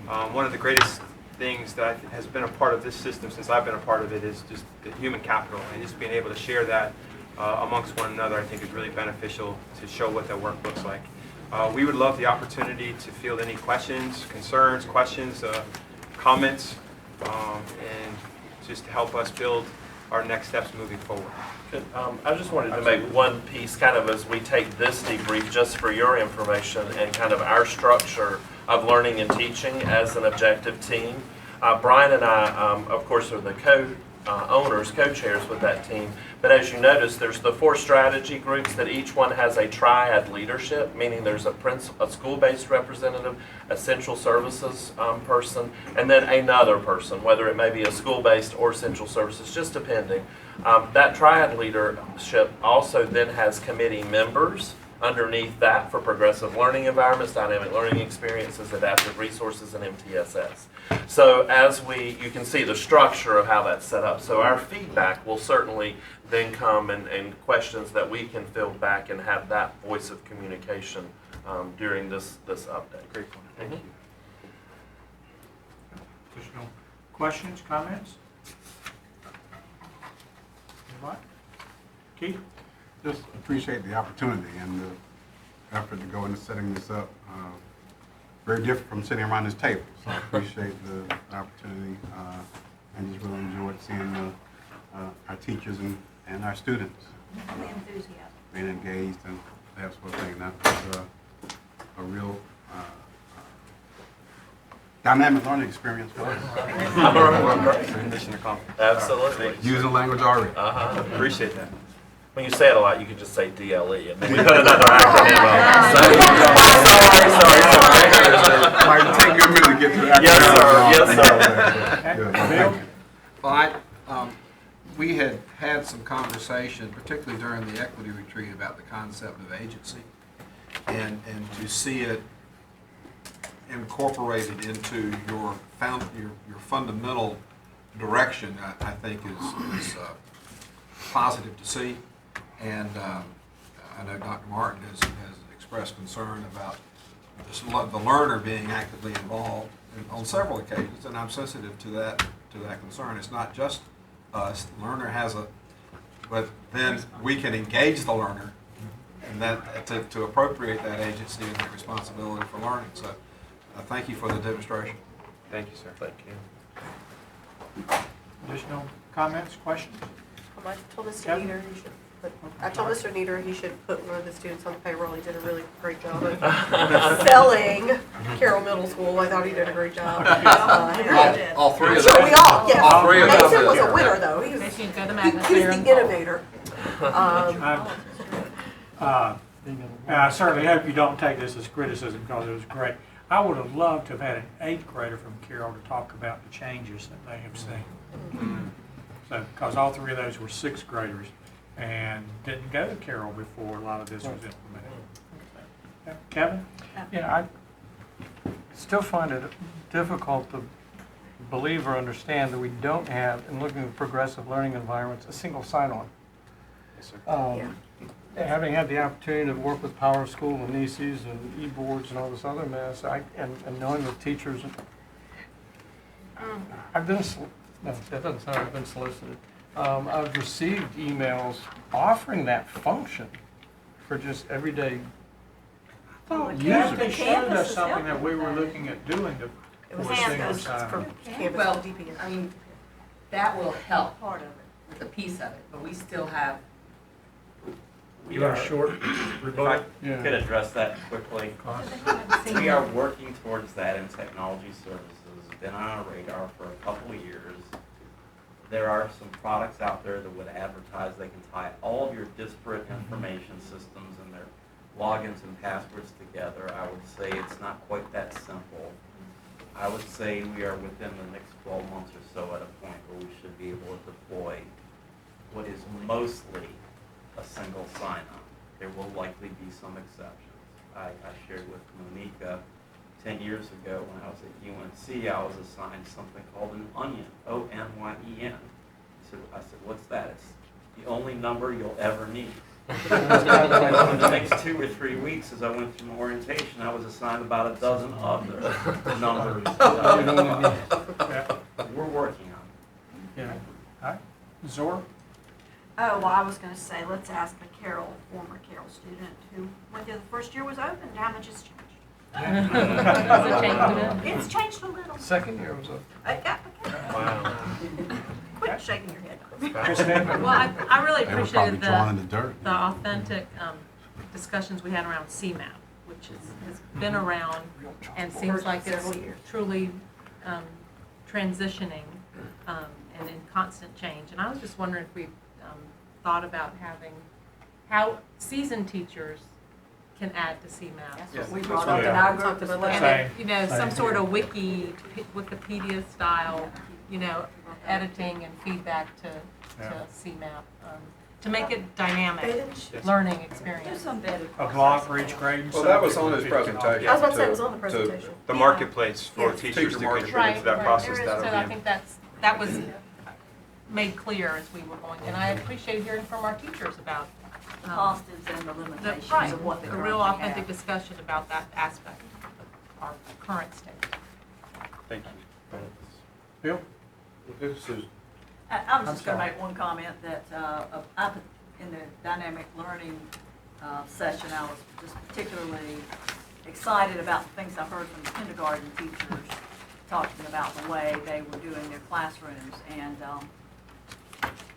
One of the greatest things that has been a part of this system since I've been a part of it is just the human capital, and just being able to share that amongst one another, I think is really beneficial to show what that work looks like. We would love the opportunity to field any questions, concerns, comments, and just to help us build our next steps moving forward. I just wanted to make one piece kind of as we take this debrief just for your information and kind of our structure of learning and teaching as an objective team. Brian and I, of course, are the co-owners, co-chairs with that team. But as you notice, there's the 4 strategy groups that each one has a triad leadership, meaning there's a school-based representative, a central services person, and then another person, whether it may be a school-based or central services, just depending. That triad leadership also then has committee members underneath that for progressive learning environments, dynamic learning experiences, adaptive resources, and MTSS. So as you can see the structure of how that's set up. So our feedback will certainly then come and questions that we can field back and have that voice of communication during this update. Great point. Thank you. Additional questions, comments? Anybody? Keith? Just appreciate the opportunity and the effort to go into setting this up. Very different from sitting around this table, so I appreciate the opportunity and just really enjoyed seeing our teachers and our students being engaged and that sort of thing. That was a real dynamic learning experience for us. Absolutely. Using language already. Appreciate that. When you say it a lot, you could just say DLE, and then we put another acronym on it. Sorry. Might take you a minute to get to that. Yes, sir. Well, we had some conversation, particularly during the equity retreat, about the concept of agency, and to see it incorporated into your fundamental direction, I think is positive to see. And I know Dr. Martin has expressed concern about the learner being actively involved on several occasions, and I'm sensitive to that concern. It's not just us. The learner but then we can engage the learner, and that to appropriate that agency and that responsibility for learning. So, thank you for the demonstration. Thank you, sir. Thank you. Additional comments, questions? I told Mr. Nieder he should put one of the students on the payroll. He did a really great job of selling Carroll Middle School. I thought he did a great job. All 3 of them. Sure, we all, yes. All 3 of them. Mason was a winner, though. He was the innovator. I certainly hope you don't take this as criticism because it was great. I would have loved to have had an 8th grader from Carroll to talk about the changes that they have seen. So, because all 3 of those were 6th graders and didn't go to Carroll before a lot of this was implemented. Kevin? Yeah, I still find it difficult to believe or understand that we don't have, in looking at progressive learning environments, a single sign-on. Yes, sir. Having had the opportunity to work with Power School and NECs and e-boards and all this other mess, and knowing the teachers, I've been, no, that doesn't sound like I've been solicited. I've received emails offering that function for just everyday users. They showed us something that we were looking at doing to It was for single campus, sign. for campus Well, and DPS. I mean, that will help part of it, with a piece of it, but we still have. You got a short rebuttal? Yeah. Could address that quickly. We are working towards that in technology services. Been on our radar for a couple of years. There are some products out there that would advertise they can tie all of your disparate information systems and their logins and passwords together. I would say it's not quite that simple. I would say we are within the next 12 months or so at a point where we should be able to deploy what is mostly a single sign-on. There will likely be some exceptions. I shared with Monica 10 years ago when I was at UNC, I was assigned something called an onion, O-N-Y-E-N. I said, what's that? It's the only number you'll ever need. Over the next 2 or 3 weeks, as I went through my orientation, I was assigned about a dozen other numbers. Yeah. We're working on it. Yeah. All right. Zora? Oh, well, I was gonna say, let's ask a former Carroll student who went there the first year was open, how much has changed? Has it changed a bit? It's changed a little. Second year was Okay. Wow. Quit shaking your head. Kristen? Well, I really They were probably appreciated drawn in the dirt. the authentic discussions we had around CMAP, which has been around and seems like it's Several years. truly transitioning and in constant change. And I was just wondering if we thought about having, how seasoned teachers can add to CMAP. We brought up in our group Talked as about well. that. And, some sort of Wikipedia style, editing and feedback to CMAP, to make it dynamic learning experience. A blog for each grade? and Well, stuff? that was on his presentation. I was about to say, it was on the presentation. The marketplace for Yeah. teachers to Teacher contribute Right, to that right. process, So that'll I be. think that was made clear as we were going, and I appreciate hearing from our teachers about The positives and the the, limitations right, of what they a currently real have. authentic discussion about that aspect of our current state. Thank you. Bill? I was I'm just going to sorry. make one comment that in the dynamic learning session, I was just particularly excited about the things I heard from the kindergarten teachers talking about the way they were doing their classrooms. And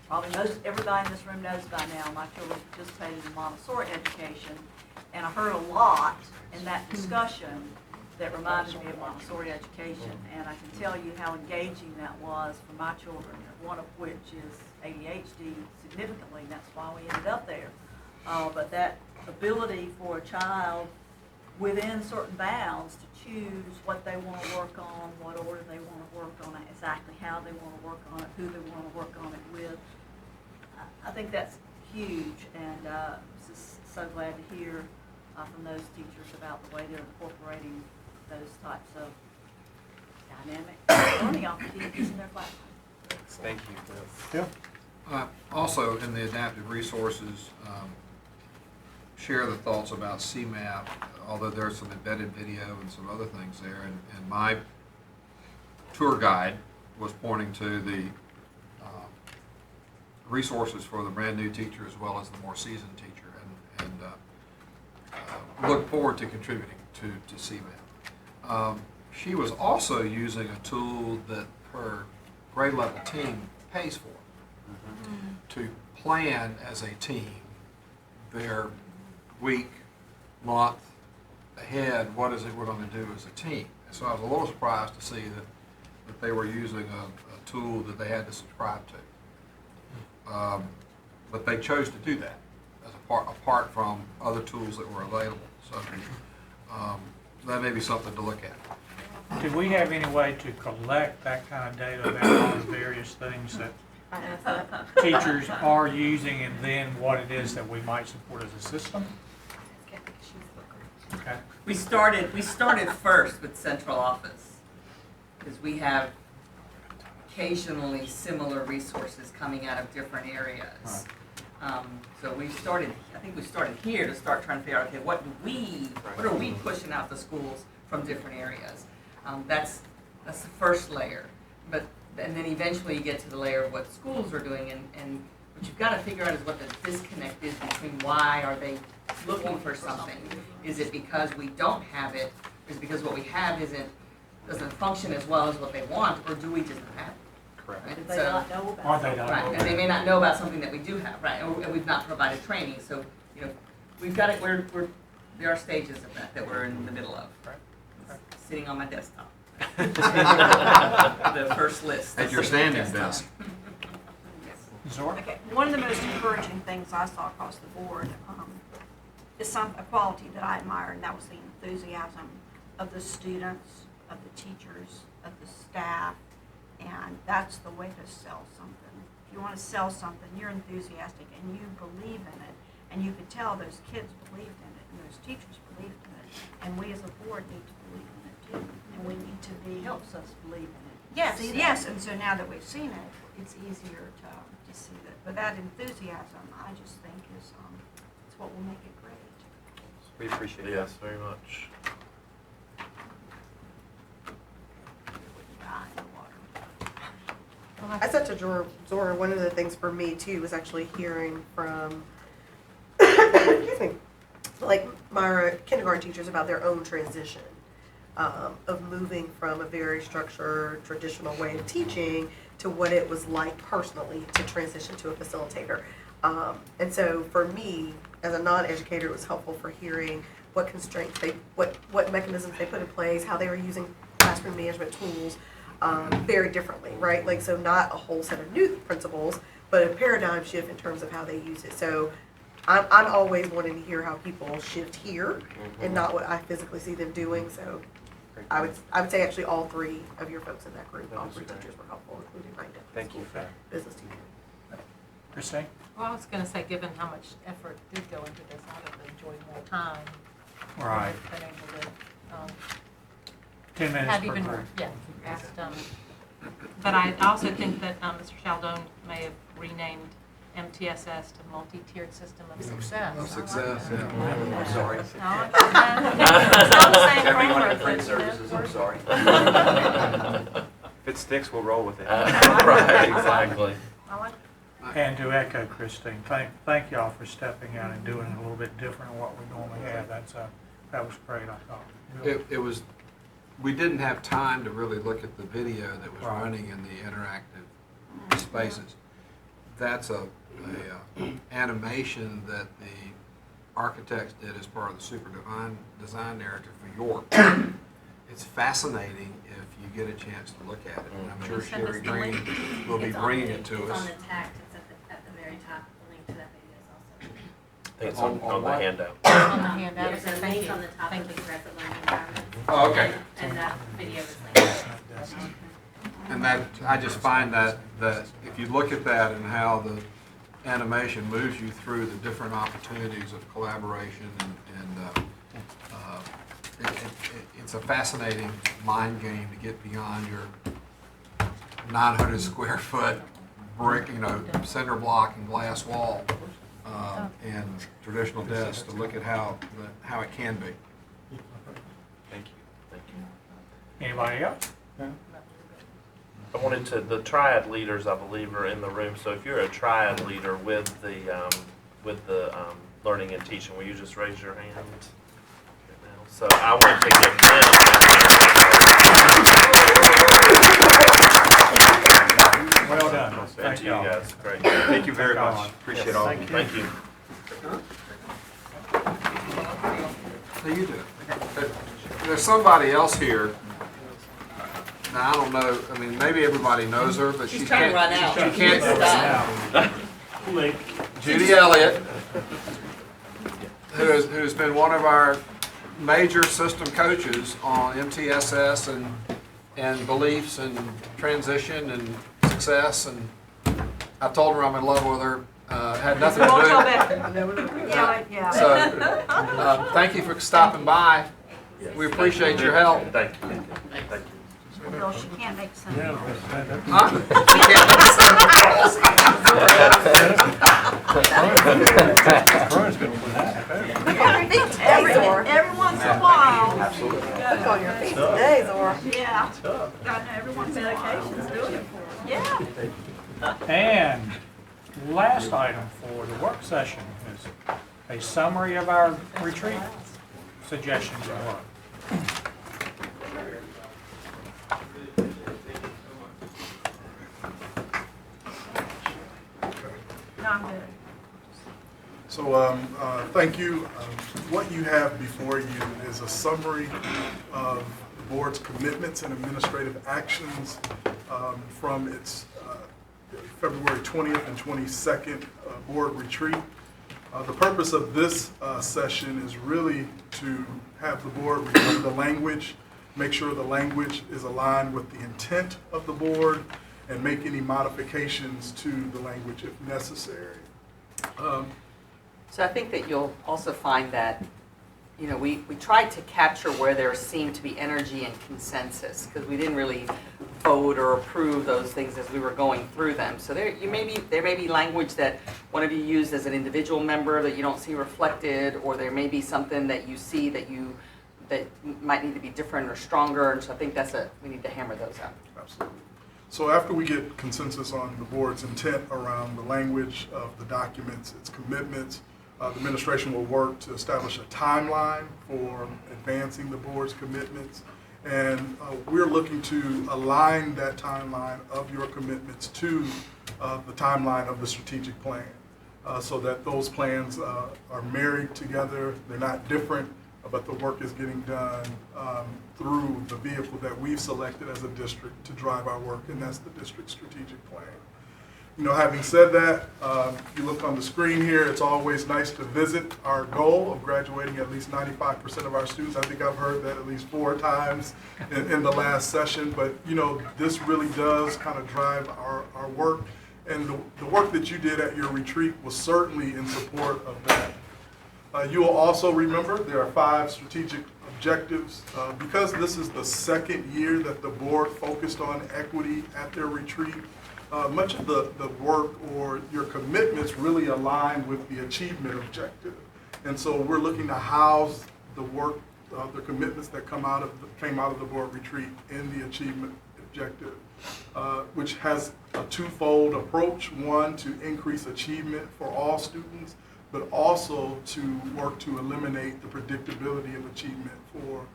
probably everybody in this room knows by now, my children participated in Montessori education. And I heard a lot in that discussion that reminded me of Montessori education. And I can tell you how engaging that was for my children, one of which is ADHD significantly, and that's why we ended up there. But that ability for a child within certain bounds to choose what they want to work on, what order they want to work on it, exactly how they want to work on it, who they want to work on it with. I think that's huge, and just so glad to hear from those teachers about the way they're incorporating those types of dynamic learning opportunities in their classroom. Thank you. Bill? Also, in the adaptive resources, share the thoughts about CMAP, although there's some embedded video and some other things there. And my tour guide was pointing to the resources for the brand new teacher as well as the more seasoned teacher, and look forward to contributing to CMAP. She was also using a tool that her grade level team pays for to plan as a team their week, month ahead, what is it we're going to do as a team. And so I was a little surprised to see that they were using a tool that they had to subscribe to. But they chose to do that as apart from other tools that were available. So that may be something to look at. Do we have any way to collect that kind of data about all the various things that I asked that. teachers are using and then what it is that we might support as a system? Okay. We started first with central office, because we have occasionally similar resources coming out of different areas. So I think we started here to start trying to figure out, okay, what are we pushing out to schools from different areas? That's the first layer. And then eventually you get to the layer of what schools are doing, and what you've got to figure out is what the disconnect is between why are they looking for something. Is it because we don't have it? Is it because what we have doesn't function as well as what they want, or do we just not have it? Correct. Right? Did they So- not know about Or it? they don't Right, know. and they may not know about something that we do have, right, and we've not provided training, so, we've got it, there are stages of that we're in the middle of. It's sitting on my desktop. The first list. At your sitting on my standing desktop. desk. Zora? Okay, one of the most encouraging things I saw across the board is a quality that I admire, and that was the enthusiasm of the students, of the teachers, of the staff, and that's the way to sell something. If you want to sell something, you're enthusiastic and you believe in it, and you could tell those kids believed in it, and those teachers believed in it, and we as a board need to believe in it too, and we need to be. Helps us believe in it. Yes, See that. yes, and so now that we've seen it, it's easier to see that. But that enthusiasm, I just think is what will make it great. We appreciate it. Yes, very much. I said to Zora, one of the things for me too was actually hearing from, excuse me, like my kindergarten teachers about their own transition of moving from a very structured, traditional way of teaching to what it was like personally to transition to a facilitator. And so for me, as a non-educator, it was helpful for hearing what constraints what mechanisms they put in place, how they were using classroom management tools very differently, right? Like, so not a whole set of new principles, but a paradigm shift in terms of how they use it. So I'm always wanting to hear how people shift here and not what I physically see them doing. So I would say actually all three of your folks in that group, all three teachers were helpful, including my Thank you. business teacher. Christine? Well, I was gonna say, given how much effort did go into this, I would have enjoyed more time. Right. Been able to, 10 minutes have per even group. more, yeah, asked, but I also think that, Mr. Chaldone may have renamed MTSS to Multi-Tiered System of Success. Of success, I like yeah. that. I'm sorry. No, it's not the same Everyone framework, at Friend but, Services, I'm sorry. If it sticks, we'll roll with it. Right, exactly. I like And to echo Christine, thank y'all for stepping out and doing it a little bit different than what we normally have. That was great, I thought. It was, we didn't have time to really look at the video that was Right. running in the interactive spaces. That's a animation that the architects did as part of the super design narrative for York. It's fascinating if you get a chance to look at it. And I'm sure Send us Sherry the Green link. will be It's on bringing the- it to It's us. on the text, it's at the very top, the link to that video is also. I think it's on the what? handout. on the handout. There's a Thank link you. on the top Thank of you. the progressive learning environment. Oh, okay. And that video is linked. And that, I just find that if you look at that and how the animation moves you through the different opportunities of collaboration it's a fascinating mind game to get beyond your 900 square foot brick, cinder block and glass wall, and traditional desks to look at how it can be. Thank you. Thank you. Anybody else? I wanted to, the triad leaders, I believe, are in the room. So if you're a triad leader with the learning and teaching, will you just raise your hand? So I want to give them. Well done. And Thank to you y'all. guys, great. Thank you very Thank much. y'all. Appreciate all of you. Thank you. How you doing? There's somebody else here. Now, I don't know, I mean, maybe everybody knows her, but she trying to run can't. out. She can't. Judy Elliott, who's been one of our major system coaches on MTSS and beliefs and transition and success. And I told her I'm in love with her. Had nothing Won't tell to Becky. Yeah. do. So, thank you for stopping by. We appreciate your help. Thank you. Thank you. Bill, she can't make sense. Huh? Every once in a while. Look on your feet today, Zora. Yeah. God, every once in a while. Doing it for her. Yeah. And last item for the work session is a summary of our retreat suggestions and work. No, I'm good. So thank you. What you have before you is a summary of the board's commitments and administrative actions from its February 20th and 22nd board retreat. The purpose of this session is really to have the board review the language, make sure the language is aligned with the intent of the board, and make any modifications to the language if necessary. So I think that you'll also find that, we tried to capture where there seemed to be energy and consensus, because we didn't really vote or approve those things as we were going through them. So there may be language that one of you used as an individual member that you don't see reflected, or there may be something that you see that might need to be different or stronger. And so I think we need to hammer those out. Absolutely. So after we get consensus on the board's intent around the language of the documents, its commitments, the administration will work to establish a timeline for advancing the board's commitments. And we're looking to align that timeline of your commitments to the timeline of the strategic plan, so that those plans are married together. They're not different, but the work is getting done through the vehicle that we've selected as a district to drive our work, and that's the district strategic plan. You know, having said that, if you look on the screen here, it's always nice to visit our goal of graduating at least 95% of our students. I think I've heard that at least 4 times in the last session, but you know, this really does kind of drive our work. And the work that you did at your retreat was certainly in support of that. You will also remember there are 5 strategic objectives. Because this is the second year that the board focused on equity at their retreat, much of the work or your commitments really align with the achievement objective. And so we're looking to house the work, the commitments that came out of the board retreat in the achievement objective, which has a twofold approach. One, to increase achievement for all students, but also to work to eliminate the predictability of achievement for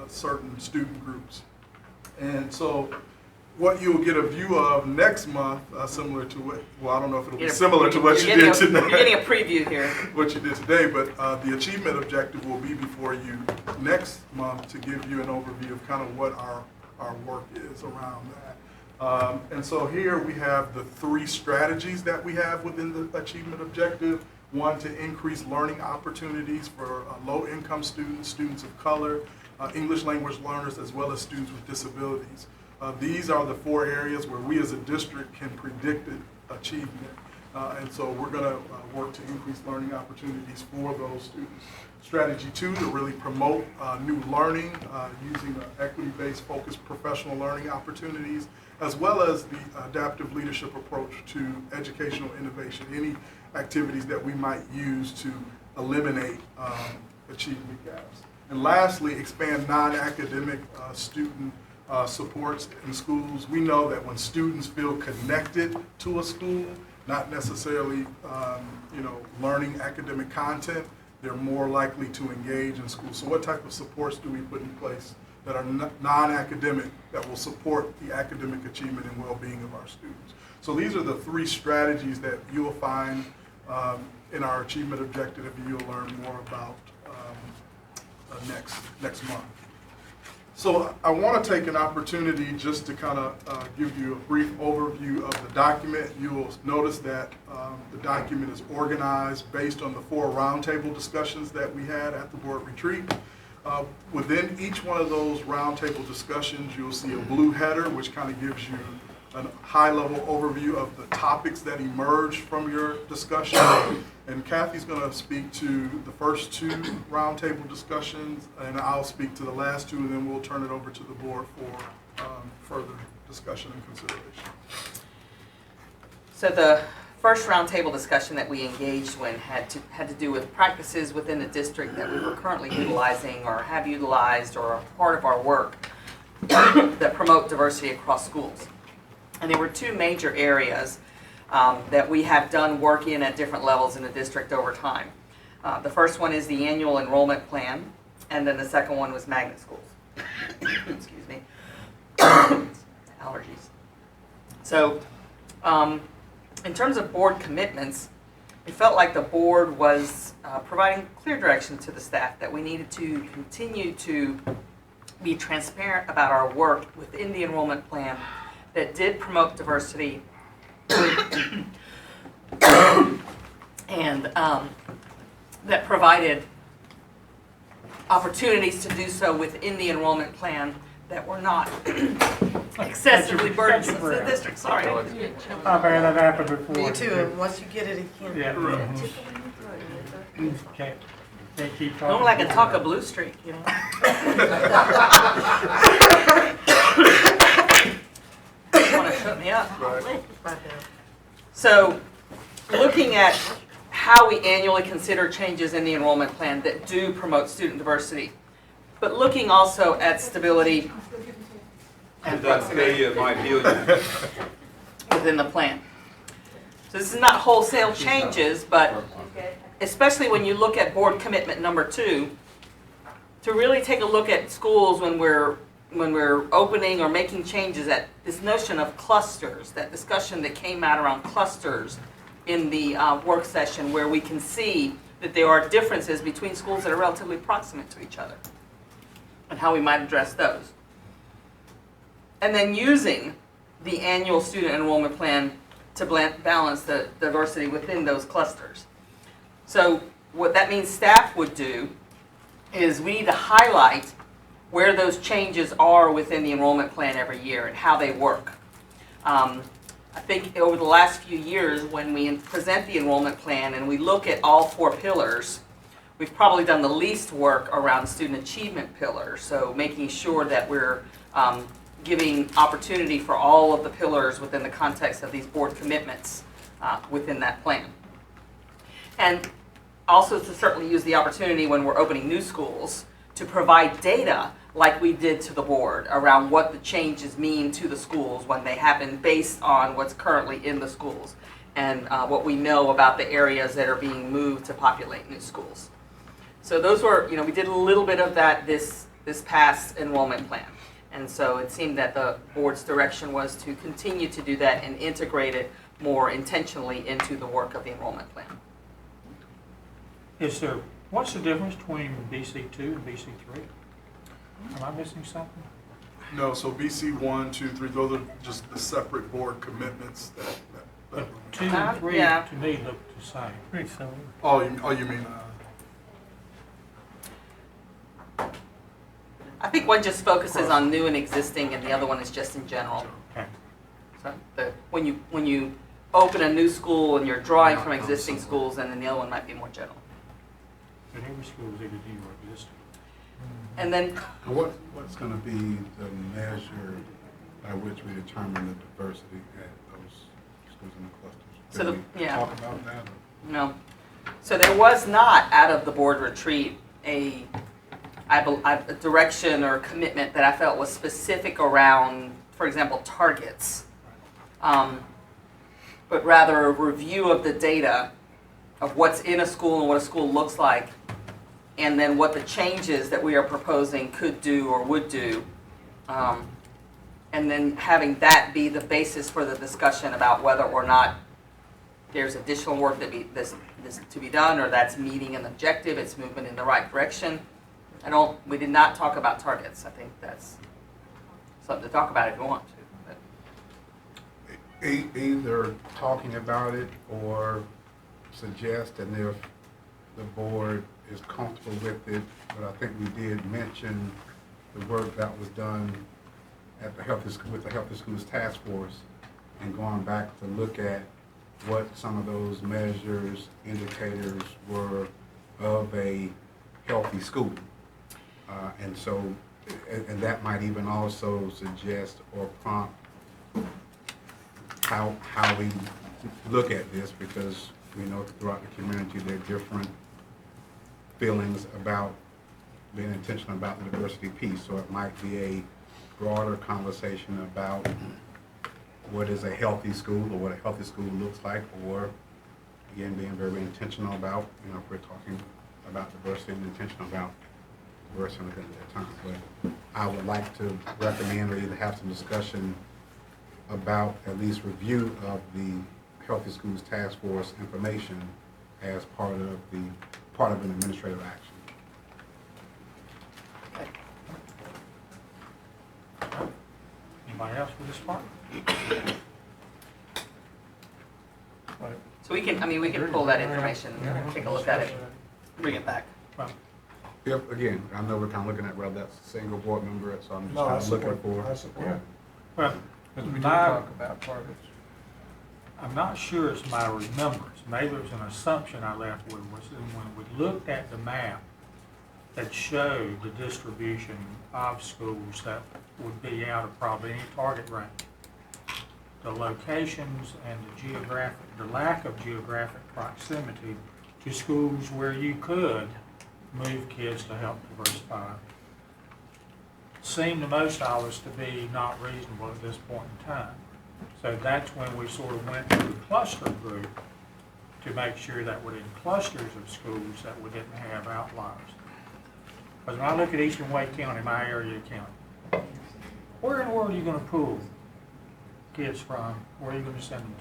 certain student groups. And so what you'll get a view of next month, similar to what, well, I don't know if it'll be similar to what you did today. You're getting a preview here. What you did today, but the achievement objective will be before you next month to give you an overview of kind of what our work is around that. And so here we have the 3 strategies that we have within the achievement objective. One, to increase learning opportunities for low-income students, students of color, English language learners, as well as students with disabilities. These are the 4 areas where we as a district can predict achievement. And so we're going to work to increase learning opportunities for those students. Strategy 2, to really promote new learning using an equity-based focused professional learning opportunities, as well as the adaptive leadership approach to educational innovation, any activities that we might use to eliminate achievement gaps. And lastly, expand non-academic student supports in schools. We know that when students feel connected to a school, not necessarily learning academic content, they're more likely to engage in school. So what type of supports do we put in place that are non-academic, that will support the academic achievement and well-being of our students? So these are the 3 strategies that you will find in our achievement objective, and you'll learn more about next month. So I want to take an opportunity just to kind of give you a brief overview of the document. You will notice that the document is organized based on the 4 roundtable discussions that we had at the board retreat. Within each one of those roundtable discussions, you'll see a blue header, which kind of gives you a high-level overview of the topics that emerged from your discussion. And Kathy's going to speak to the first 2 roundtable discussions, and I'll speak to the last 2, and then we'll turn it over to the board for further discussion and consideration. So the first roundtable discussion that we engaged in had to do with practices within the district that we were currently utilizing or have utilized or are part of our work that promote diversity across schools. And there were 2 major areas that we have done work in at different levels in the district over time. The first one is the annual enrollment plan, and then the second one was magnet schools. Excuse me. Allergies. So in terms of board commitments, it felt like the board was providing clear direction to the staff that we needed to continue to be transparent about our work within the enrollment plan that did promote diversity and that provided opportunities to do so within the enrollment plan that were not excessively burdensome to the district. Sorry. I've had that happen before. Me too, and once you get it, you can't. Yeah. Can't keep talking. Normally I can talk a blue streak, you know. Right. So, looking at how we annually consider changes in the enrollment plan that do promote student diversity, but looking also at stability and proximity within the plan. So this is not wholesale changes, but especially when you look at board commitment number 2, to really take a look at schools when we're opening or making changes, at this notion of clusters, that discussion that came out around clusters in the work session, where we can see that there are differences between schools that are relatively proximate to each other and how we might address those. And then using the annual student enrollment plan to balance the diversity within those clusters. So what that means staff would do is we need to highlight where those changes are within the enrollment plan every year and how they work. I think over the last few years, when we present the enrollment plan and we look at all 4 pillars, we've probably done the least work around the student achievement pillar. So making sure that we're giving opportunity for all of the pillars within the context of these board commitments within that plan. And also to certainly use the opportunity when we're opening new schools to provide data like we did to the board around what the changes mean to the schools when they happen based on what's currently in the schools and what we know about the areas that are being moved to populate new schools. So those were, we did a little bit of that this past enrollment plan. And so it seemed that the board's direction was to continue to do that and integrate it more intentionally into the work of the enrollment plan. What's the difference between BC2 and BC3? Am I missing something? No, so BC 1, 2, 3, those are just the separate board commitments that But 2 and 3 Yeah. to me look the same. Pretty similar. you mean, I think one just focuses on new and existing and the other one is just in general. Okay. So when you open a new school and you're drawing from existing schools, and then the other one might be more general. But every school is either new or existing. And then What's going to be the measure by which we determine the diversity at those schools in the clusters? So Did we yeah. talk about that? No. So there was not, out of the board retreat, a direction or commitment that I felt was specific around, for example, targets, but rather a review of the data of what's in a school and what a school looks like, and then what the changes that we are proposing could do or would do, and then having that be the basis for the discussion about whether or not there's additional work this to be done, or that's meeting an objective, it's movement in the right direction. We did not talk about targets. I think that's something to talk about if you want to. But. Either talking about it or suggesting if the board is comfortable with it, but I think we did mention the work that was done at with the Healthy Schools Task Force, and going back to look at what some of those measures, indicators were of a healthy school. And so, and that might even also suggest or prompt how we look at this, because we know throughout the community there are different feelings about being intentional about the diversity piece. So it might be a broader conversation about what is a healthy school, or what a healthy school looks like, or again being very intentional about, if we're talking about diversity, and intentional about diversity within that time. But I would like to recommend or either have some discussion about at least review of the Healthy Schools Task Force information as part of an administrative action. Anybody else with this part? So we can pull that information, take a look at it, bring it back. If, again, I know we're kind of looking at whether that's a single board member, so I'm just no, kind I of looking support, I for. support. Well, Because we did my- talk about targets. I'm not sure it's my remembrance. Maybe it was an assumption I left with, was that when we looked at the map that showed the distribution of schools that would be out of probably any target range, the locations and the lack of geographic proximity to schools where you could move kids to help diversify seemed to most of us to be not reasonable at this point in time. So that's when we sort of went to the cluster group to make sure that within clusters of schools that we didn't have outliers. Because when I look at Eastern Wake County, my area of county, where in the world are you going to pull kids from? Where are you going to send them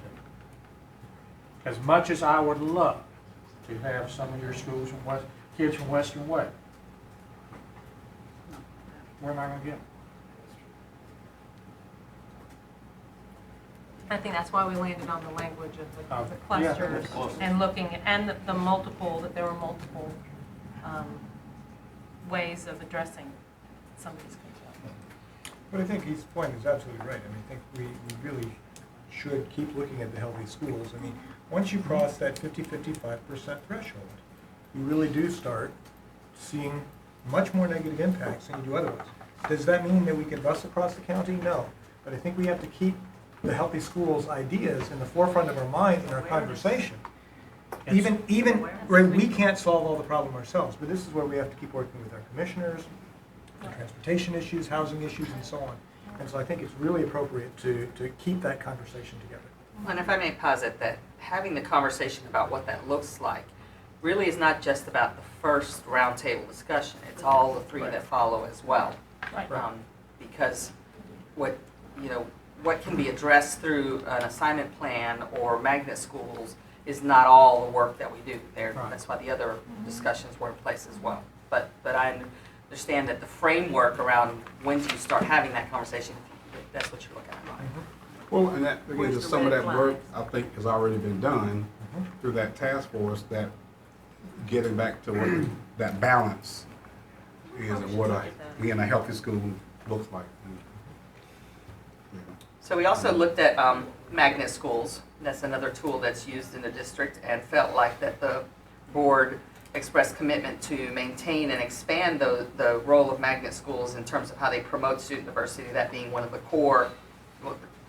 to? As much as I would love to have some of your schools from kids from Western Wake, where am I going to get them? I think that's why we landed on the language of the Yeah. clusters and looking, and the multiple, that there were multiple ways of addressing some of these concerns. But I think his point is absolutely right. I mean, I think we really should keep looking at the healthy schools. I mean, once you cross that 50-55% threshold, you really do start seeing much more negative impacts than you do otherwise. Does that mean that we can bust across the county? No. But I think we have to keep the healthy schools ideas in the forefront of our mind in our conversation. Even where we can't solve all the problem ourselves, but this is where we have to keep working with our commissioners, transportation issues, housing issues, and so on. And so I think it's really appropriate to keep that conversation together. And if I may posit that having the conversation about what that looks like really is not just about the first roundtable discussion. It's all the three that follow as well. Right. Because what can be addressed through an assignment plan or magnet schools is not all the work that we do there. Right. That's why the other discussions were in place as well. But I understand that the framework around when do you start having that conversation, that's what you're looking at. Well, and that, again, Where's just the some of red that work, flags? I think, has already been done through that task force, that getting back to what that balance is and what a healthy school looks like. So we also looked at magnet schools. That's another tool that's used in the district, and felt like that the board expressed commitment to maintain and expand the role of magnet schools in terms of how they promote student diversity, that being one of the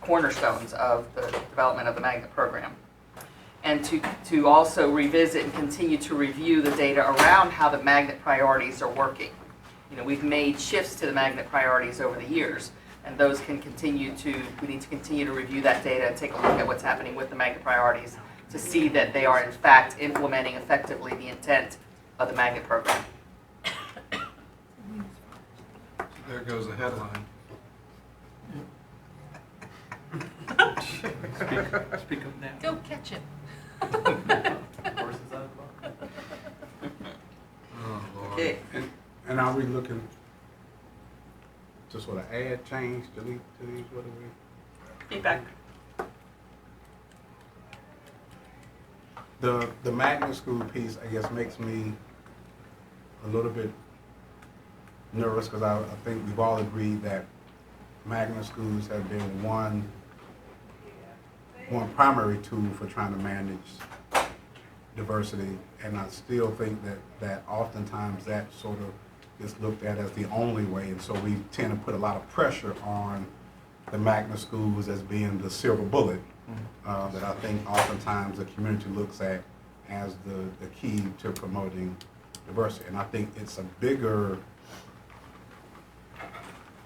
cornerstones of the development of the magnet program. And to also revisit and continue to review the data around how the magnet priorities are working. We've made shifts to the magnet priorities over the years, and those we need to continue to review that data and take a look at what's happening with the magnet priorities to see that they are in fact implementing effectively the intent of the magnet program. There goes the headline. Speak up now. Go catch him. Oh, Lord. Okay. And are we looking to sort of add, change, delete to these? What are we? Feedback. The magnet school piece, I guess, makes me a little bit nervous because I think we've all agreed that magnet schools have been one primary tool for trying to manage diversity, and I still think that oftentimes that sort of is looked at as the only way, and so we tend to put a lot of pressure on the magnet schools as being the silver bullet that I think oftentimes the community looks at as the key to promoting diversity. And I think it's a bigger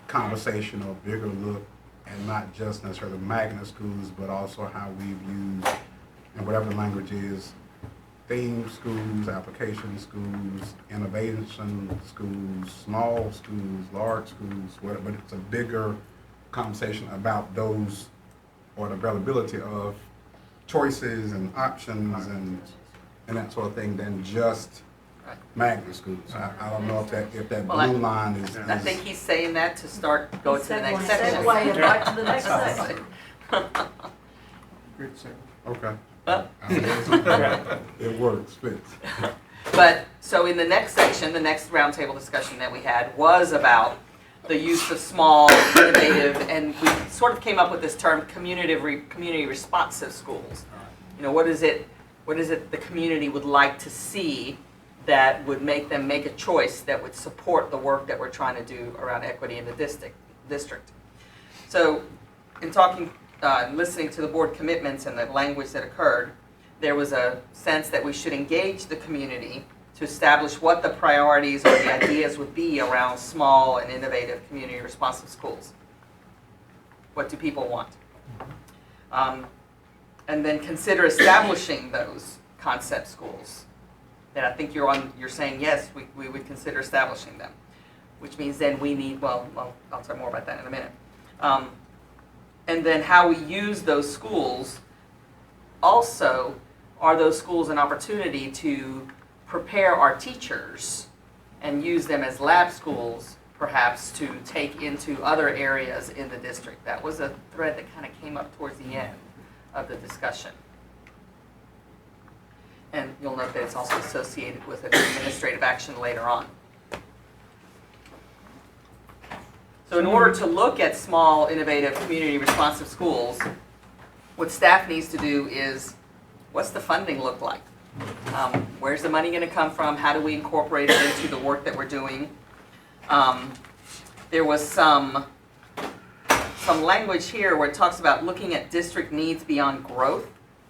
conversation or bigger look, and not just necessarily magnet schools, but also how we've used, and whatever the language is, theme schools, application schools, innovation schools, small schools, large schools, whatever. But it's a bigger conversation about those, or the availability of choices and options and that sort of thing, than just magnet schools. I don't know if that Well, blue line is. I think he's saying that to start going to the next section. Segue it right to the next section. Great, sir. Okay. Well, It works, fits. But, so in the next section, the next roundtable discussion that we had was about the use of small, innovative, and we sort of came up with this term, community responsive schools. What is it the community would like to see that would make them make a choice that would support the work that we're trying to do around equity in the district. So, in talking listening to the board commitments and the language that occurred, there was a sense that we should engage the community to establish what the priorities or the ideas would be around small and innovative community responsive schools. What do people want? And then consider establishing those concept schools. And I think you're saying yes, we would consider establishing them, which means then we need, well, I'll talk more about that in a minute. And then how we use those schools. Also, are those schools an opportunity to prepare our teachers and use them as lab schools, perhaps, to take into other areas in the district? That was a thread that kind of came up towards the end of the discussion. And you'll note that it's also associated with an administrative action later on. So in order to look at small, innovative, community responsive schools, what staff needs to do is, what's the funding look like? Where's the money going to come from? How do we incorporate it into the work that we're doing? There was some language here where it talks about looking at district needs beyond growth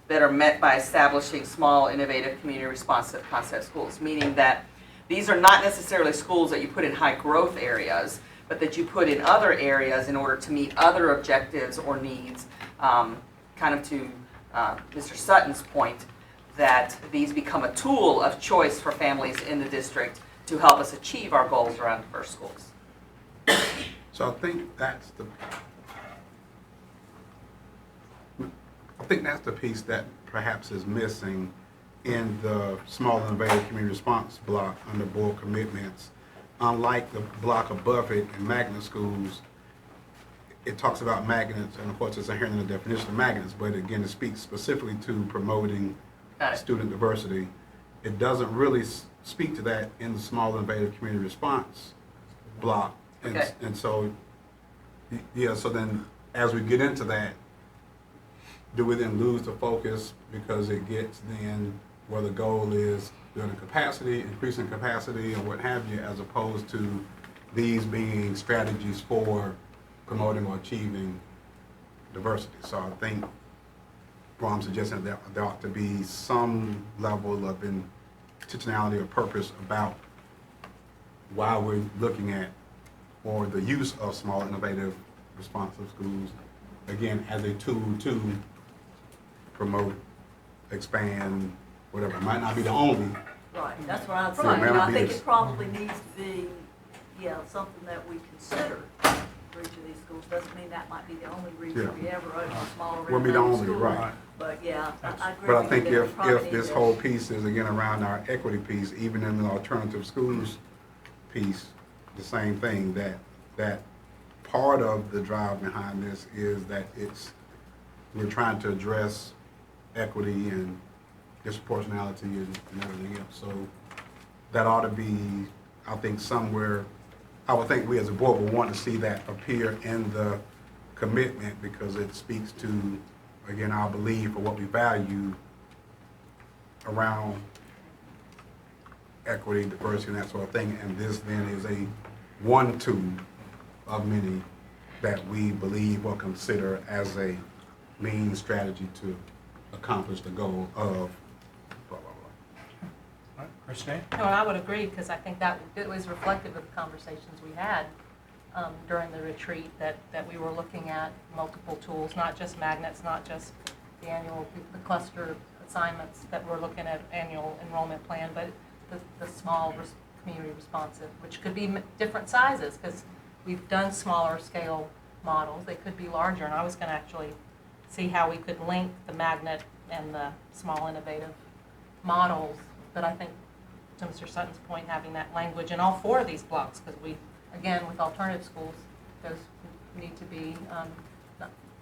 that are met by establishing small, innovative, community responsive concept schools, meaning that these are not necessarily schools that you put in high growth areas, but that you put in other areas in order to meet other objectives or needs, kind of to Mr. Sutton's point, that these become a tool of choice for families in the district to help us achieve our goals around diverse schools. So I think that's the piece that perhaps is missing in the small innovative community response block under board commitments. Unlike the block above it in magnet schools, it talks about magnets, and of course it's inherent in the definition of magnets, but again, it speaks specifically to promoting student diversity. It doesn't really speak to that in the small innovative community response block. And, Okay. and so, yeah, so then as we get into that, do we then lose the focus because it gets then where the goal is building capacity, increasing capacity, or what have you, as opposed to these being strategies for promoting or achieving diversity. So I think what I'm suggesting that there ought to be some level of intentionality or purpose about why we're looking at or the use of small, innovative, responsive schools, again, as a tool to promote, expand, whatever. It might not be the only. Right, that's what I'd say. Right. You know, I think It's- it probably needs to be, something that we consider for each of these schools. Doesn't mean that might be the only reason Yeah. we ever open a small Will be the residential only, school. right. But yeah, I agree But I with think you that we if probably this need whole piece is again around our equity piece, even in the alternative schools piece, the same thing, that part of the drive behind this is that we're trying to address equity and disproportionality and everything else. So that ought to be, I think, somewhere, I would think we as a board would want to see that appear in the commitment because it speaks to, again, our belief or what we value around equity, diversity, and that sort of thing. And this then is a one tool of many that we believe or consider as a means strategy to accomplish the goal of blah, blah, blah. All right, Christine? No, and I would agree, because I think that it was reflective of the conversations we had during the retreat, that we were looking at multiple tools, not just magnets, not just the cluster assignments that we're looking at annual enrollment plan, but the small community responsive, which could be different sizes, because we've done smaller scale models. They could be larger, and I was going to actually see how we could link the magnet and the small innovative models. But I think, to Mr. Sutton's point, having that language in all four of these blocks, because we, again, with alternative schools, those need to be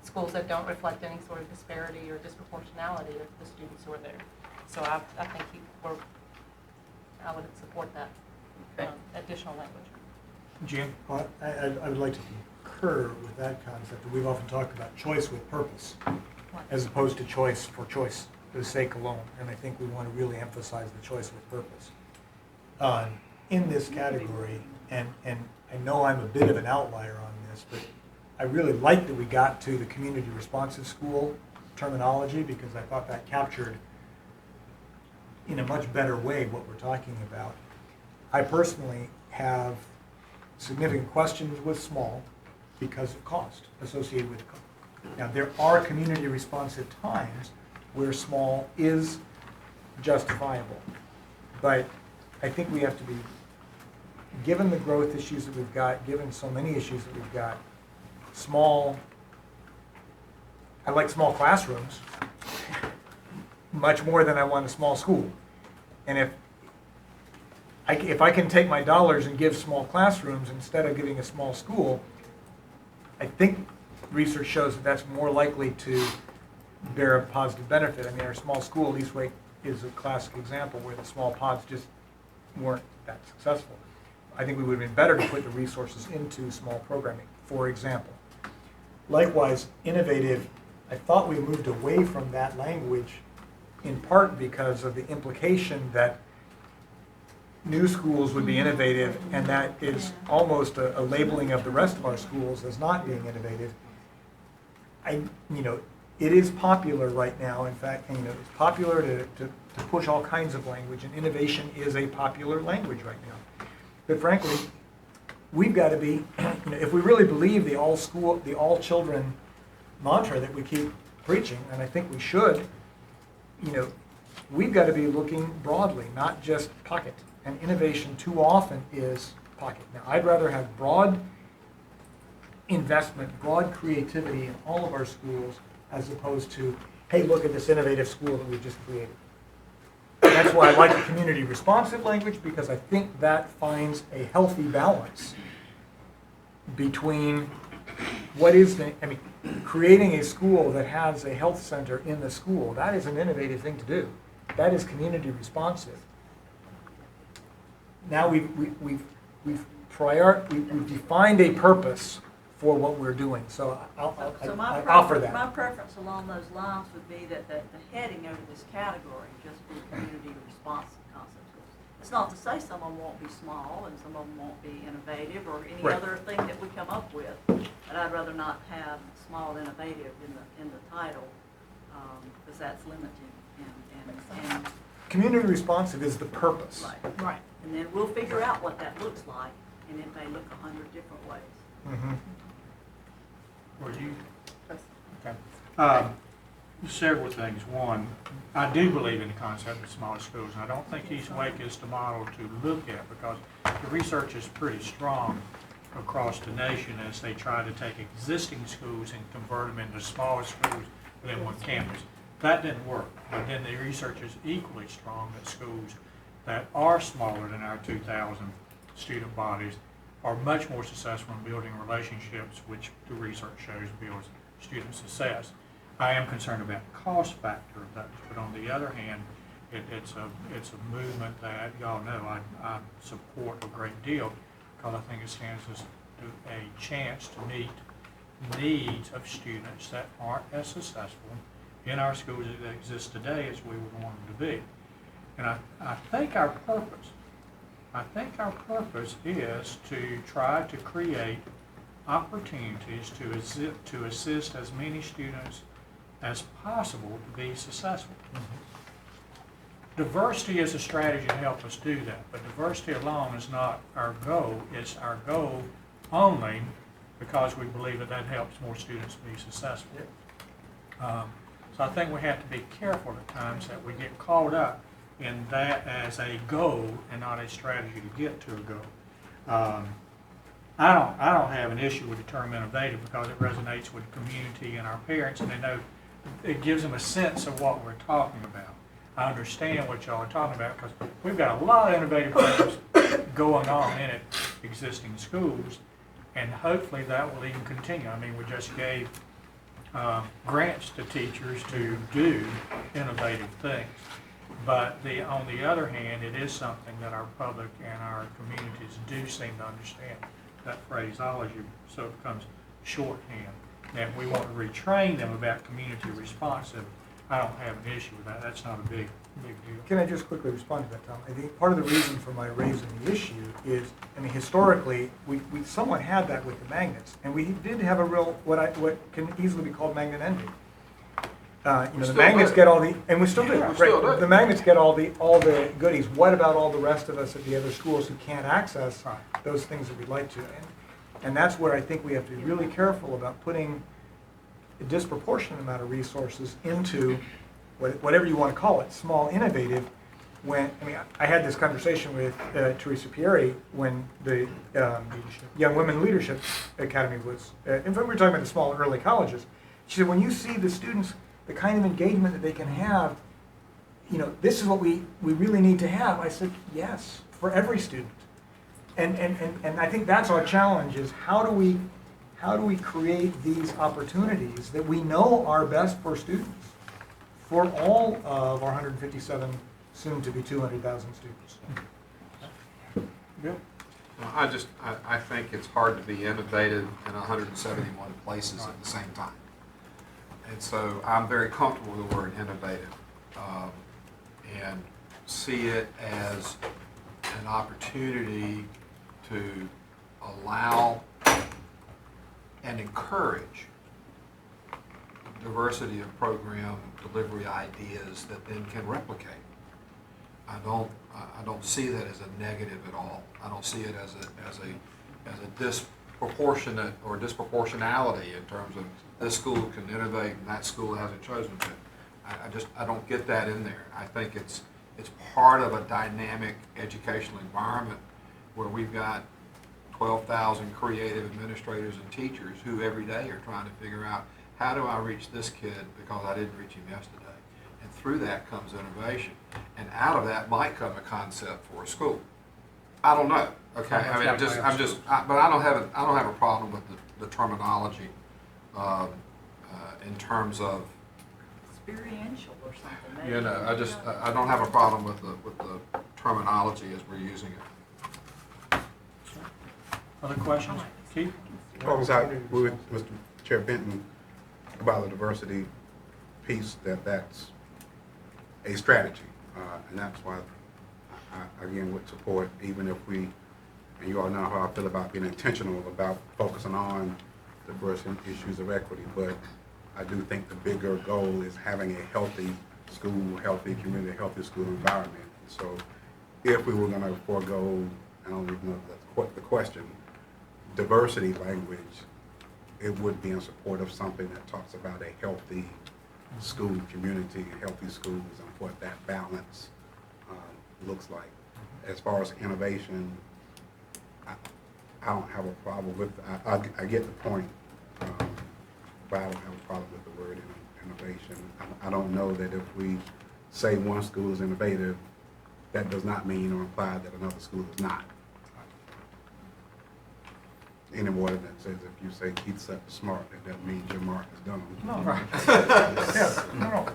schools that don't reflect any sort of disparity or disproportionality of the students who are there. So I think I would support that additional language. Jim? Well, I would like to concur with that concept, that we've often talked about choice with purpose, as opposed to choice for choice, for the sake alone. And I think we want to really emphasize the choice with purpose. In this category, and I know I'm a bit of an outlier on this, but I really like that we got to the community responsive school terminology, because I thought that captured in a much better way what we're talking about. I personally have significant questions with small because of cost associated with cost. Now, there are community responsive times where small is justifiable, but I think we have to be, given the growth issues that we've got, given so many issues that we've got, small, I like small classrooms much more than I want a small school. And if I can take my dollars and give small classrooms instead of giving a small school, I think research shows that that's more likely to bear a positive benefit. I mean, our small school, at least is a classic example where the small pods just weren't that successful. I think we would have been better to put the resources into small programming, for example. Likewise, innovative, I thought we moved away from that language in part because of the implication that new schools would be innovative, and that is almost a labeling of the rest of our schools as not being innovative. It is popular right now. In fact, it's popular to push all kinds of language, and innovation is a popular language right now. But frankly, we've got to be, if we really believe the all children mantra that we keep preaching, and I think we should, we've got to be looking broadly, not just pocket. And innovation too often is pocket. Now, I'd rather have broad investment, broad creativity in all of our schools, as opposed to, hey, look at this innovative school that we've just created. That's why I like the community responsive language, because I think that finds a healthy balance between creating a school that has a health center in the school. That is an innovative thing to do. That is community responsive. Now we've defined a purpose for what we're doing. So I offer that. My preference along those lines would be that the heading over this category just be community responsive concepts. It's not to say some of them won't be small and some of them won't be innovative or any other thing that we come up with, but I'd rather not have small and innovative in the title, because that's limiting and community responsive is the purpose. Right. And then we'll figure out what that looks like, and it may look 100 different ways. Mm-hmm. Were you? Okay. Several things. One, I do believe in the concept of smaller schools, and I don't think East Wake is the model to look at, because the research is pretty strong across the nation as they try to take existing schools and convert them into smaller schools within one campus. That didn't work, but then the research is equally strong that schools that are smaller than our 2,000 student bodies are much more successful in building relationships, which the research shows builds student success. I am concerned about the cost factor of that, but on the other hand, it's a movement that y'all know I support a great deal, because I think it stands as a chance to meet needs of students that aren't as successful in our schools that exist today as we would want them to be. And I think our purpose is to try to create opportunities to assist as many students as possible to be successful. Mm-hmm. Diversity is a strategy to help us do that, but diversity alone is not our goal. It's our goal only because we believe that helps more students be successful. So I think we have to be careful at times that we get caught up in that as a goal and not a strategy to get to a goal. I don't have an issue with the term innovative, because it resonates with the community and our parents, and they know it gives them a sense of what we're talking about. I understand what y'all are talking about, because we've got a lot of innovative things going on in existing schools, and hopefully that will even continue. I mean, we just gave grants to teachers to do innovative things. But on the other hand, it is something that our public and our communities do seem to understand, that phraseology, so it becomes shorthand. That we want to retrain them about community responsive, I don't have an issue with that. That's not a big deal. Can I just quickly respond to that, Tom? I think part of the reason for my raising the issue is, I mean, historically, we somewhat had that with the magnets, and we did have a real, what can easily be called magnet envy. The still magnets do. get all the, and we still do, We still right? do. The magnets get all the goodies. What about all the rest of us at the other schools who can't access those things that we'd like to? And that's where I think we have to be really careful about putting a disproportionate amount of resources into whatever you want to call it, small, innovative. When, I mean, I had this conversation with Teresa Pieri when the Young Women Leadership Academy was, in fact, we were talking about the small early colleges. She said, when you see the students, the kind of engagement that they can have, this is what we really need to have. I said, yes, for every student. And I think that's our challenge is how do we create these opportunities that we know are best for students, for all of our 157, soon to be 200,000 students. Yep. I think it's hard to be innovative in 171 places at the same time. And so I'm very comfortable with the word innovative, and see it as an opportunity to allow and encourage diversity of program delivery ideas that then can replicate. I don't see that as a negative at all. I don't see it as a disproportionate or disproportionality in terms of this school can innovate and that school hasn't chosen to. I don't get that in there. I think it's part of a dynamic educational environment where we've got 12,000 creative administrators and teachers who every day are trying to figure out how do I reach this kid because I didn't reach him yesterday. And through that comes innovation. And out of that might come a concept for a school. I don't know. Okay, I mean, but I don't have a problem with the terminology in terms of, Experiential or something. maybe. I don't have a problem with the terminology as we're using it. Other questions? Keith? I was out with Mr. Chair Benton about the diversity piece, that's a strategy. And that's why I again would support, even if we, and you all know how I feel about being intentional about focusing on diversity issues of equity, but I do think the bigger goal is having a healthy school, healthy community, healthy school environment. So if we were going to forego, I don't even know if that's the question, diversity language, it would be in support of something that talks about a healthy school community, healthy schools, and what that balance looks like. As far as innovation, I don't have a problem with, I get the point, but I don't have a problem with the word innovation. I don't know that if we say one school is innovative, that does not mean or imply that another school is not. Any more than that says if you say Keith's smart, that means your mark is done. No, right. Yes, no.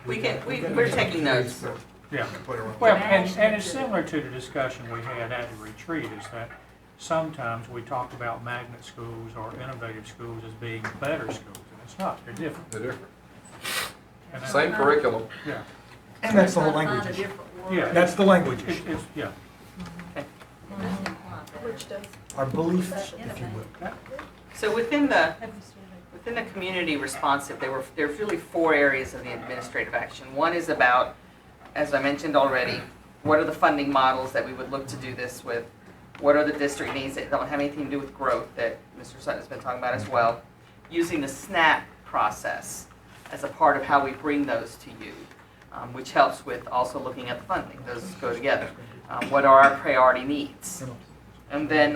We're taking notes. Yeah. Well, and it's similar to the discussion we had at the retreat, is that sometimes we talk about magnet schools or innovative schools as being better schools, and it's not. They're different. They're different. And Same curriculum. Yeah. And that's the whole Find a language issue. different word. Yeah. That's the language issue. It's, yeah. Which does. Our beliefs, if you will. So within the community responsive, there's really 4 areas of the administrative action. One is about, as I mentioned already, what are the funding models that we would look to do this with? What are the district needs that don't have anything to do with growth that Mr. Sutton has been talking about as well? Using the SNAP process as a part of how we bring those to you, which helps with also looking at the funding. Those go together. What are our priority needs? And then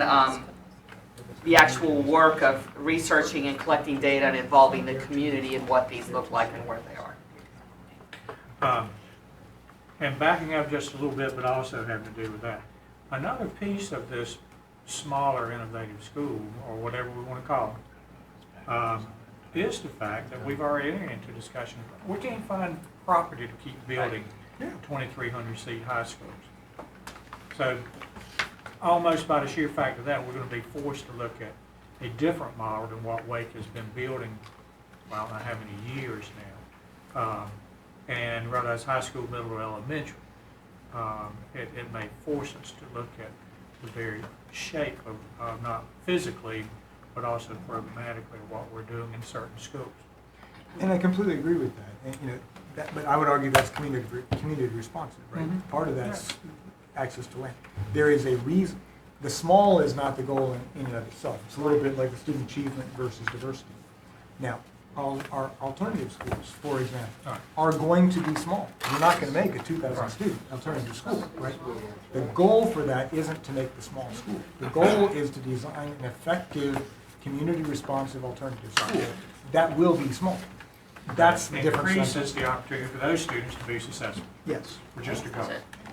the actual work of researching and collecting data and involving the community in what these look like and where they are. And backing up just a little bit, but also having to do with that. Another piece of this smaller innovative school, or whatever we want to call it, is the fact that we've already entered into discussion. We can't find property to keep building 2,300 seat high schools. So almost by the sheer fact of that, we're going to be forced to look at a different model than what Wake has been building, well, I don't know how many years now. And whether it's high school, middle, or elementary, it may force us to look at the very shape of not physically, but also programmatically what we're doing in certain schools. And I completely agree with that. And, you know, but I would argue that's community responsive, right? Mhm. Part of that's access to land. There is a reason. The small is not the goal in and of itself. It's a little bit like the student achievement versus diversity. Now, our alternative schools, for example, are going to be small. You're not going to make a 2,000 student alternative school, right? The goal for that isn't to make the small school. The goal is to design an effective, community responsive alternative school that will be small. That's the difference. Increases the opportunity for those students to be successful, Yes. which is to go.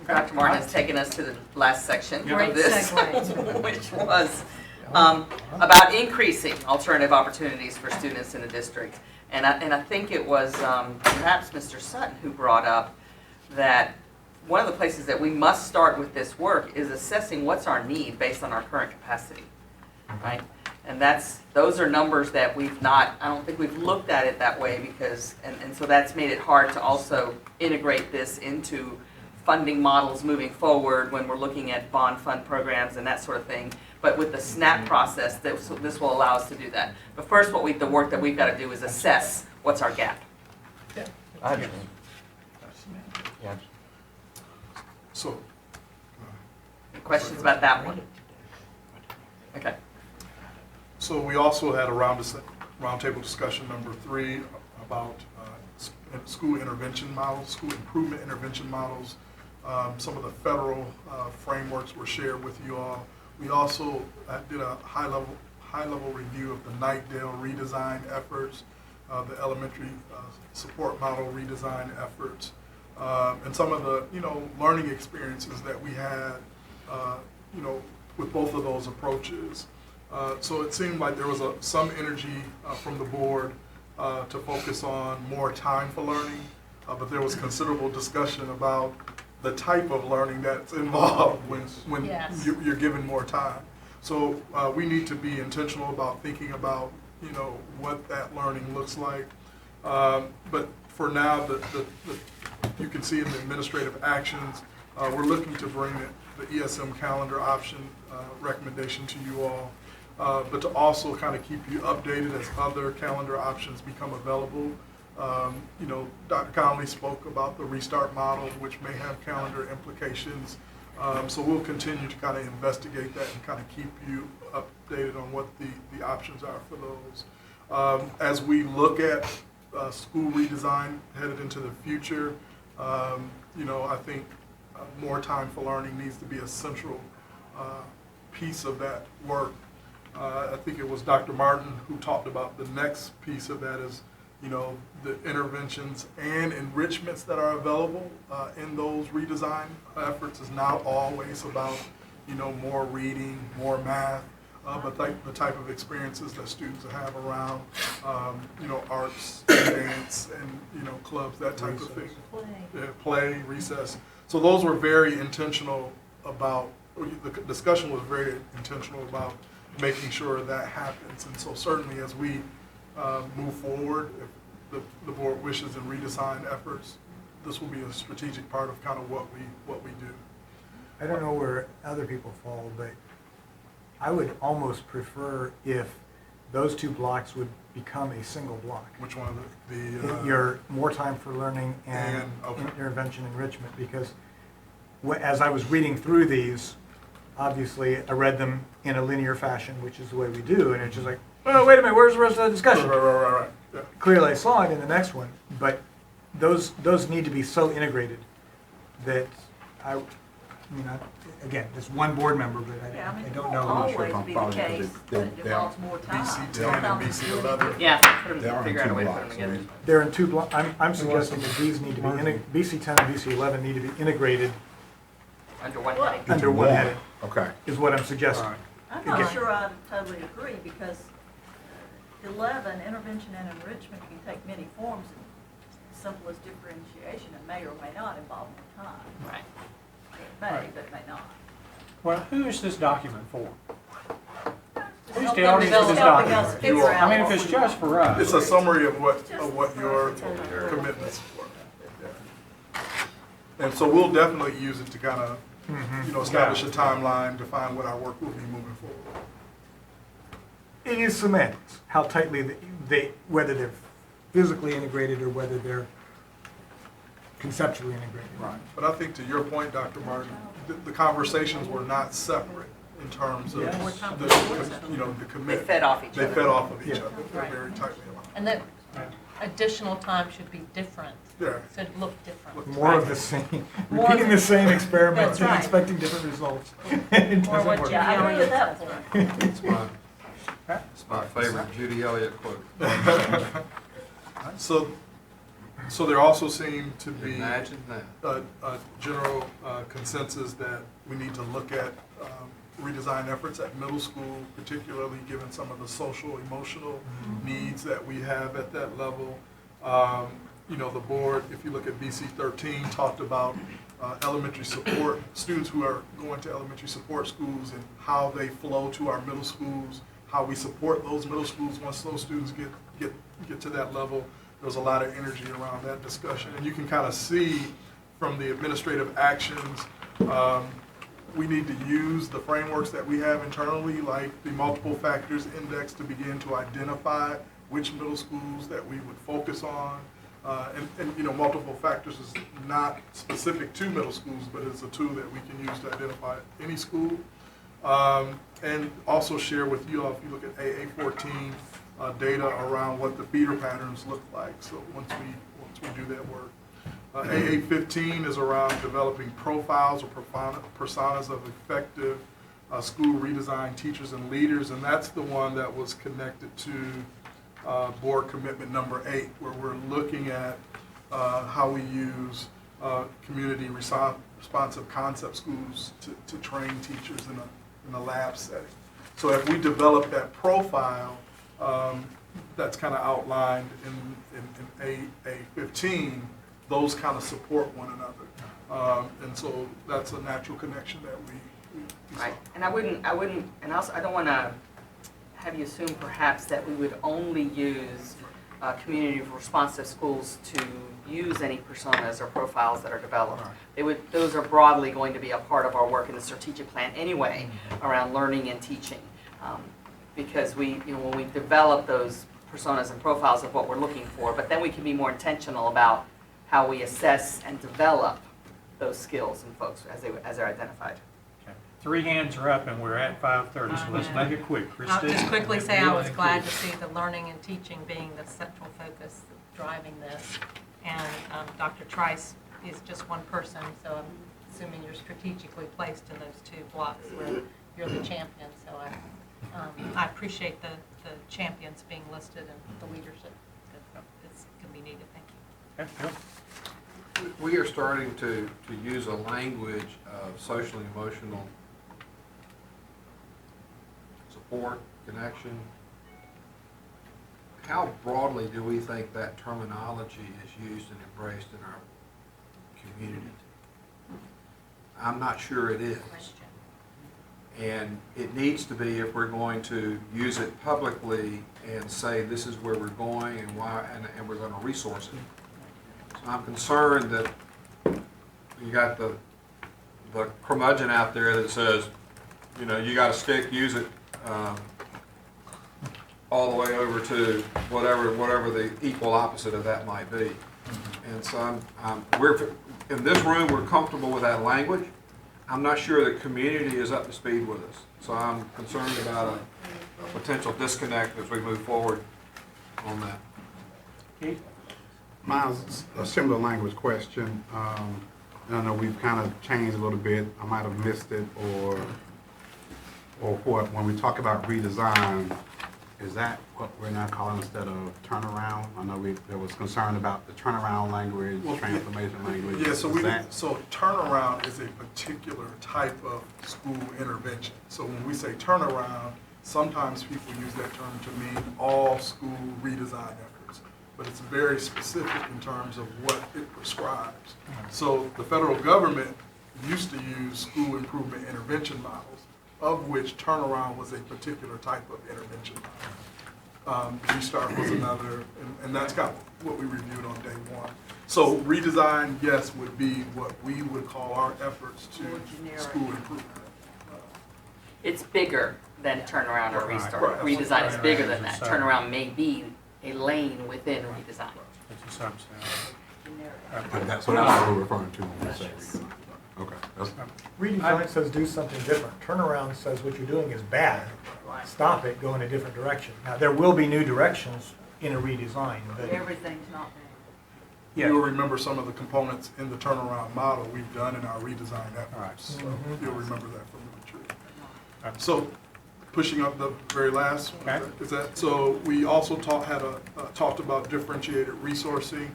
Dr. Martin has taken us to the last section Great of this, segue. which was about increasing alternative opportunities for students in the district. And I think it was perhaps Mr. Sutton who brought up that one of the places that we must start with this work is assessing what's our need based on our current capacity, right? And those are numbers that I don't think we've looked at it that way because, and so that's made it hard to also integrate this into funding models moving forward when we're looking at bond fund programs and that sort of thing. But with the SNAP process, this will allow us to do that. But first, the work that we've got to do is assess what's our gap. So, Any questions about that one? Okay. so we also had a roundtable discussion number 3 about school intervention models, school improvement intervention models. Some of the federal frameworks were shared with you all. We also did a high-level review of the Knightdale redesign efforts, the elementary support model redesign efforts, and some of the learning experiences that we had with both of those approaches. So it seemed like there was some energy from the board to focus on more time for learning, but there was considerable discussion about the type of learning that's involved when Yes. you're given more time. So we need to be intentional about thinking about what that learning looks like. But for now, you can see in the administrative actions, we're looking to bring the ESM calendar option recommendation to you all, but to also kind of keep you updated as other calendar options become available. Dr. Connolly spoke about the restart model, which may have calendar implications. So we'll continue to kind of investigate that and kind of keep you updated on what the options are for those. As we look at school redesign headed into the future, I think more time for learning needs to be a central piece of that work. I think it was Dr. Martin who talked about the next piece of that is the interventions and enrichments that are available in those redesign efforts is not always about, more reading, more math, but the type of experiences that students have around, arts, dance, and, clubs, that type of thing. Play, recess. So those were very intentional about, the discussion was very intentional about making sure that happens. And so certainly as we move forward, if the board wishes in redesign efforts, this will be a strategic part of kind of what we do. I don't know where other people fall, but I would almost prefer if those two blocks would become a single block. Which one? Your more time for learning and okay. intervention enrichment, because as I was reading through these, obviously I read them in a linear fashion, which is the way we do, and it's just like, oh, wait a minute, where's the rest of the discussion? Right. Yeah. Clearly I saw it in the next one, but those need to be so integrated that again, just one board member, but I don't know. Always sure if I'm be the following, case, because but it involves more time. BC 10 and BC 11. Yeah, They are in figure out a two way to put blocks. them together. They're in two blocks. I'm suggesting that these need to be, BC 10 and BC 11 need to be integrated Under one heading. under one heading, Okay. is what I'm suggesting. I'm not Again. sure I totally agree, because 11, intervention and enrichment can take many forms. As simple as differentiation, and may or may not involve more time. Right. It may, but it may not. Well, who is this document for? Please Help tell them me develop- if it's helping not. us figure out I mean, if what it's we just for us. It's a summary of what your commitments were. Yeah. And so we'll definitely use it to kind of, establish a timeline, define what our work will be moving forward. It is semantics, how tightly they, whether they're physically integrated or whether they're conceptually integrated. Right. But I think to your point, Dr. Martin, the conversations were not separate in terms of Yes. the, the commitment. They fed off each They other. fed off of each Yeah. other. They're Right. very tightly aligned. And that additional time should be different, Yeah. should look different. More of the same, More repeating of- the same experiments That's and right. expecting different results. It Or doesn't what work. Yeah, I agree with that point. It's my favorite Judy Elliott quote. So there also seemed to be Imagine that. a general consensus that we need to look at redesign efforts at middle school, particularly given some of the social, emotional needs that we have at that level. The board, if you look at BC 13, talked about elementary support, students who are going to elementary support schools and how they flow to our middle schools, how we support those middle schools once those students get to that level. There was a lot of energy around that discussion. And you can kind of see from the administrative actions, we need to use the frameworks that we have internally, like the multiple factors index, to begin to identify which middle schools that we would focus on. Multiple factors is not specific to middle schools, but it's a tool that we can use to identify any school. And also share with you all, if you look at AA14, data around what the feeder patterns look like. So once we do that work. AA15 is around developing profiles or personas of effective school redesign teachers and leaders, and that's the one that was connected to board commitment number 8, where we're looking at how we use community responsive concept schools to train teachers in a lab setting. So if we develop that profile, that's kind of outlined in AA15, those kind of support one another. And so that's a natural connection that we saw. Right, and I wouldn't, and also, I don't want to have you assume perhaps that we would only use community responsive schools to use any personas or profiles that are developed. Those are broadly going to be a part of our work in the strategic plan anyway, around learning and teaching. Because when we develop those personas and profiles of what we're looking for, but then we can be more intentional about how we assess and develop those skills in folks as they're identified. Okay. 3 hands are up and we're at 5:30, so let's make it quick. I'll Christine? just quickly say I was glad to see the learning and teaching being the central focus driving this. And Dr. Trice is just one person, so I'm assuming you're strategically placed in those 2 blocks where you're the champion. So I appreciate the champions being listed and the leadership. It's going to be needed. Thank you. Okay, Bill? We are starting to use a language of social emotional support, connection. How broadly do we think that terminology is used and embraced in our community? I'm not sure it is. And it needs to be if we're going to use it publicly and say this is where we're going and why, and we're going to resource it. So I'm concerned that you got the curmudgeon out there that says, you got to use it all the way over to whatever the equal opposite of that might be. And so we're in this room, we're comfortable with that language. I'm not sure the community is up to speed with us. So I'm concerned about a potential disconnect as we move forward on that. Keith? Mine's a similar language question. And I know we've kind of changed a little bit. I might have missed it or what. When we talk about redesign, is that what we're now calling instead of turnaround? I know there was concern about the turnaround language, transformation language. Yeah, so turnaround is a particular type of school intervention. So when we say turnaround, sometimes people use that term to mean all school redesign efforts, but it's very specific in terms of what it prescribes. So the federal government used to use school improvement intervention models, of which turnaround was a particular type of intervention. Restart was another, and that's kind of what we reviewed on day one. So redesign, yes, would be what we would call our efforts to school improvement. It's bigger than turnaround or Right, restart. right. Redesign is bigger than that. Right. Turnaround may be a lane within redesign. It's a subset. And that's what I was referring to when you say redesign. Okay, that's, Redesign says do something different. Turnaround says what you're doing is bad. Stop it, go in a different direction. Now, there will be new directions in a redesign, but Everything's not bad. You'll remember some of the components in the turnaround model we've done in our redesign efforts. So you'll remember that from the retreat. So pushing up the very last one, Okay. is that, so we also talked about differentiated resourcing.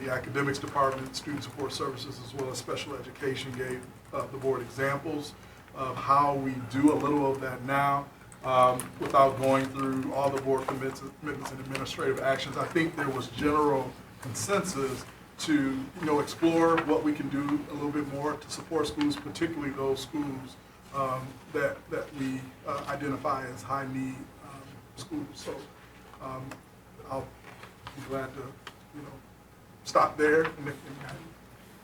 The academics department, student support services, as well as special education gave the board examples of how we do a little of that now without going through all the board commitments and administrative actions. I think there was general consensus to explore what we can do a little bit more to support schools, particularly those schools that we identify as high need schools. So I'll be glad to stop there.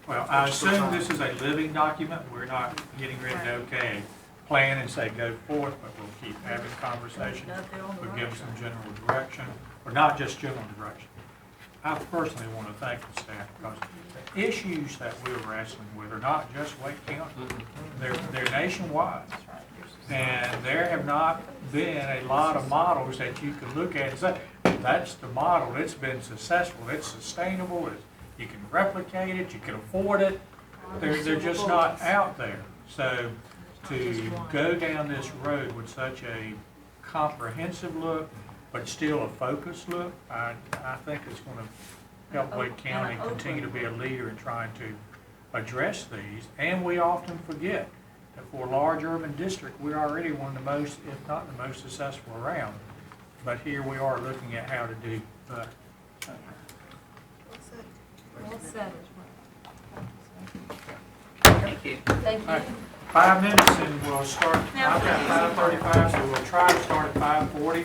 Well, I assume this is a living document. We're not getting ready to, okay, plan and say go forth, but we'll keep having conversations. We'll give some general direction, or not just general direction. I personally want to thank the staff because the issues that we're wrestling with are not just Wake County. They're nationwide. And there have not been a lot of models that you can look at and say, that's the model, it's been successful, it's sustainable, you can replicate it, you can afford it. They're just not out there. So to go down this road with such a comprehensive look, but still a focused look, I think it's going to help Wake County continue to be a leader in trying to address these. And we often forget that for a large urban district, we're already one of the most, if not the most successful around. But here we are looking at how to do better. Well said. Thank you. Thank All right, you. 5 minutes and we'll start. I've got 5:35, so we'll try to start at 5:40.